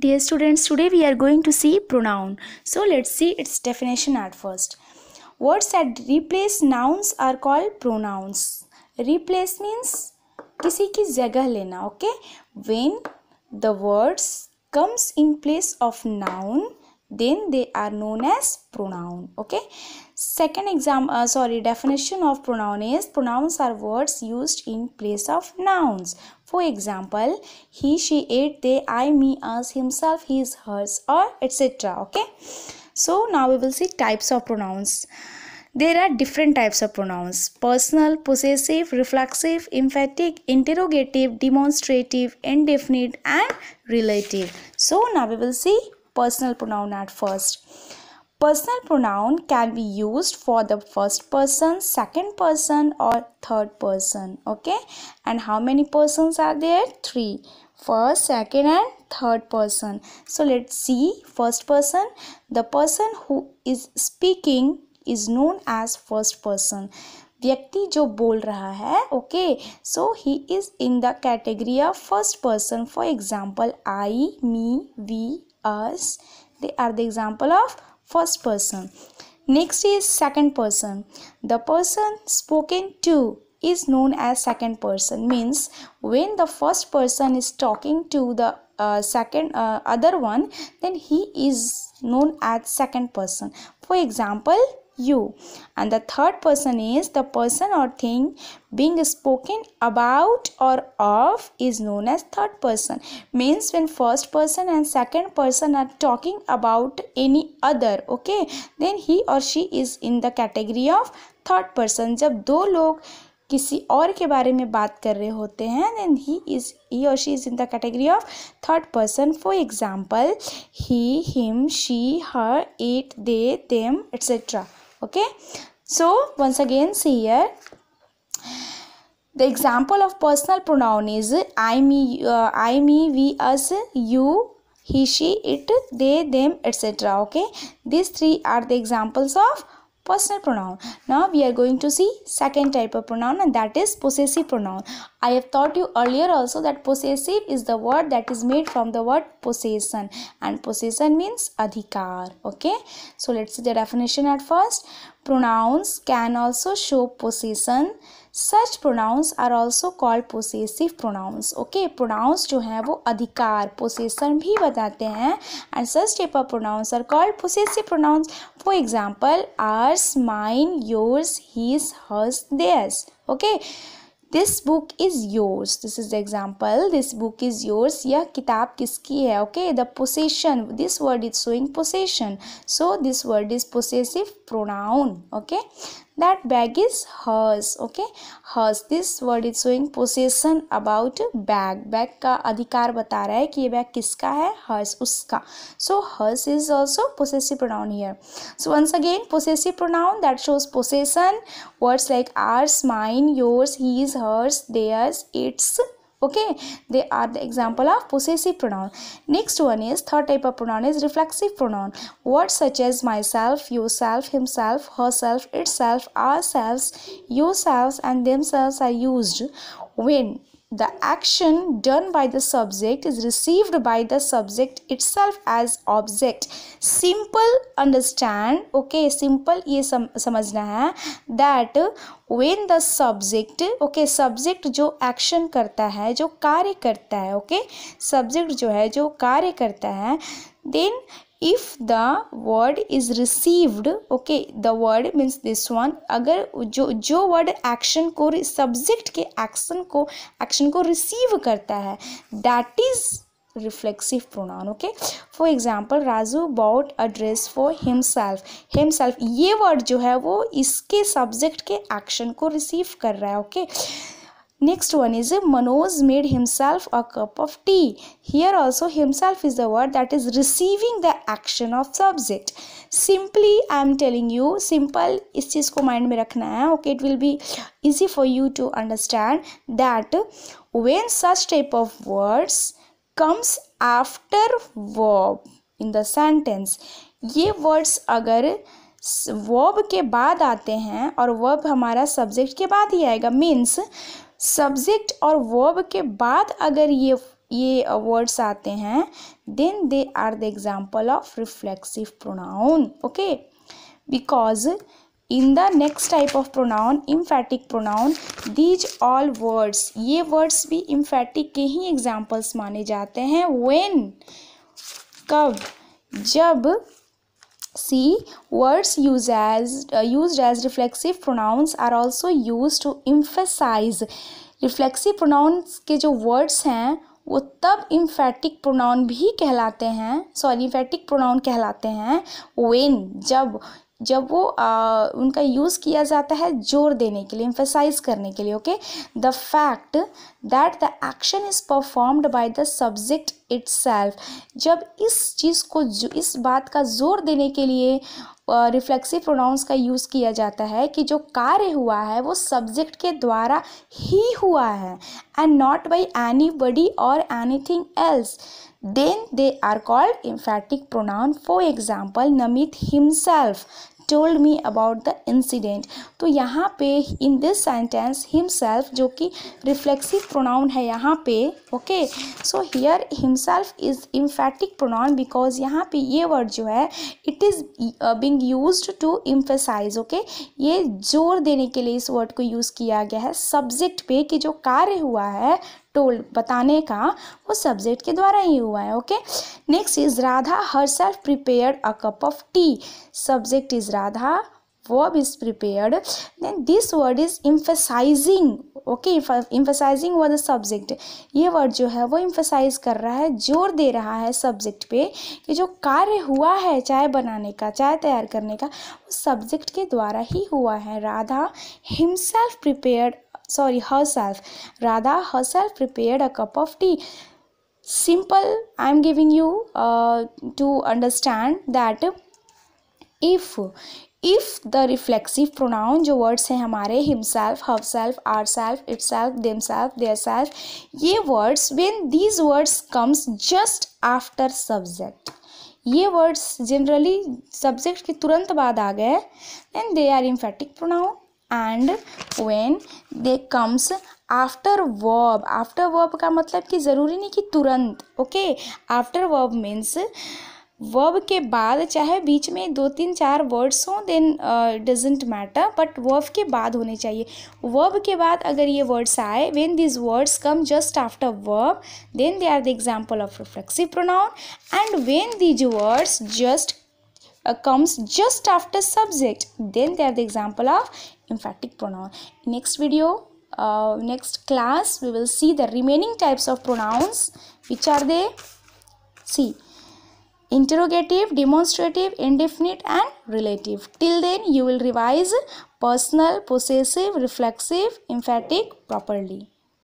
Dear students, today we are going to see pronoun. So let's see its definition at first. Words that replace nouns are called pronouns. Replace means किसी की जगह लेना, okay? When the words comes in place of noun, then they are known as pronoun, okay? Definition of pronoun is pronouns are words used in place of nouns. For example, he, she, it, they, I, me, us, himself, his, hers, or etc. Okay. So now we will see types of pronouns. There are different types of pronouns: personal, possessive, reflexive, emphatic, interrogative, demonstrative, indefinite, and relative. So now we will see personal pronoun at first. Personal pronoun can be used for the first person, second person, or third person. Okay, and how many persons are there? 3. First, second, and third person. So let's see first person. The person who is speaking is known as first person. व्यक्ति जो बोल रहा है, okay, so he is in the category of first person. For example, I, me, we, us, they are the example of first person. Next is second person. The person spoken to is known as second person. Means when the first person is talking to the other one, then he is known as second person. For example, you. And the third person is the person or thing being spoken about or of is known as third person. Means when first person and second person are talking about any other, okay, then he or she is in the category of third person. जब दो लोग किसी और के बारे में बात कर रहे होते हैं, then he or she is in the category of third person. For example, he, him, she, her, it, they, them, etc. Okay, so once again see here, the example of personal pronoun is I, me, we, us, you, he, she, it, they, them, etc. Okay, these 3 are the examples of personal pronoun. Now we are going to see second type of pronoun, and that is possessive pronoun. I have taught you earlier also that possessive is the word that is made from the word possession, and possession means adhikar. Okay, so let's see the definition at first. Pronouns can also show possession. Such pronouns are also called possessive pronouns. Okay, pronouns जो हैं वो अधिकार possession भी बताते हैं, and such type of pronouns are called possessive pronouns. For example, ours, mine, yours, his, hers, theirs. Okay, this book is yours. This is the example. This book is yours. यह किताब किसकी है? Okay, the possession. This word is showing possession. So this word is possessive pronoun. Okay, that bag is hers. Okay, hers. This word is showing possession about bag. Bag का अधिकार बता रहा है कि ये बैग किसका है? Hers, उसका. So hers is also possessive pronoun here. So once again, possessive pronoun that shows possession. Words like ours, mine, yours, his, hers, theirs, its. Okay, they are the example of possessive pronoun. Next one is third type of pronoun is reflexive pronoun. Words such as myself, yourself, himself, herself, itself, ourselves, yourselves, and themselves are used when the action done by the subject is received by the subject itself as object. Simple understand, okay, simple ये समझना है that when the subject, okay, subject जो action करता है, जो कार्य करता है, okay, subject जो है जो कार्य करता है, then if the word is received, okay, the word means this one, अगर जो word action को subject के action को receive करता है, that is reflexive pronoun. Okay, for example, Raju bought a dress for himself. ये word जो है वो इसके subject के action को receive कर रहा है. Okay, next one is Manoj made himself a cup of tea. Here also himself is the word that is receiving the action of subject. Simply I am telling you, simple इस चीज़ को mind में रखना है. Okay, it will be easy for you to understand that when such type of words comes after verb in the sentence, ये words अगर verb के बाद आते हैं और verb हमारा subject के बाद ही आएगा, means सब्जेक्ट और वर्ब के बाद अगर ये ये वर्ड्स आते हैं, then they are the example of reflexive pronoun. Okay, because in the next type of pronoun, emphatic pronoun, these all words, ये words भी emphatic के ही examples माने जाते हैं. when, कब, जब. See, words used as reflexive pronouns are also used to emphasize. Reflexive pronouns के जो words हैं वो तब emphatic pronoun भी कहलाते हैं, emphatic pronoun कहलाते हैं when, जब वो उनका यूज़ किया जाता है जोर देने के लिए, emphasize करने के लिए. Okay, the fact that the action is performed by the subject itself, जब इस चीज़ को इस बात का जोर देने के लिए रिफ्लेक्सिव प्रोनाउंस का यूज़ किया जाता है कि जो कार्य हुआ है वो सब्जेक्ट के द्वारा ही हुआ है एंड नॉट बाय एनीबडी और anything else, then they are called emphatic pronoun. For example, Namit himself told me about the incident. तो यहाँ पे in this sentence himself जो कि reflexive pronoun है यहाँ पे. okay, so here himself is emphatic pronoun because यहाँ पे ये word जो है it is being used to emphasize. okay, ये जोर देने के लिए इस word को यूज़ किया गया है subject पे कि जो कार्य हुआ है टोल्ड बताने का वो सब्जेक्ट के द्वारा ही हुआ है. Okay, next is Radha herself prepared a cup of T. Subject is Radha, verb is prepared, then this word is emphasizing. okay, emphasizing was the subject. ये word जो है वो emphasize कर रहा है, जोर दे रहा है सब्जेक्ट पे कि जो कार्य हुआ है चाय बनाने का, चाय तैयार करने का, वो सब्जेक्ट के द्वारा ही हुआ है. Radha himself prepared, herself, Radha herself prepared a cup of tea. Simple, I am giving you to understand that if the reflexive pronoun जो words हैं हमारे himself, herself, ourself, itself, themself, theirself, ये words when these words comes just after subject, ये words generally subject के तुरंत बाद आ गए then they are emphatic pronoun. and when they comes after verb, after verb का मतलब कि ज़रूरी नहीं कि तुरंत. Okay, after verb means verb के बाद, चाहे बीच में 2-3-4 वर्ड्स हों then doesn't matter, but verb के बाद होने चाहिए. वर्ब के बाद अगर ये वर्ड्स आए when this words come just after verb then they are the example of reflexive pronoun. And when these words just comes just after subject then they are the example of emphatic pronoun. Next video, next class we will see the remaining types of pronouns. Which are they? See, interrogative, demonstrative, indefinite and relative. Till then you will revise personal, possessive, reflexive, emphatic properly.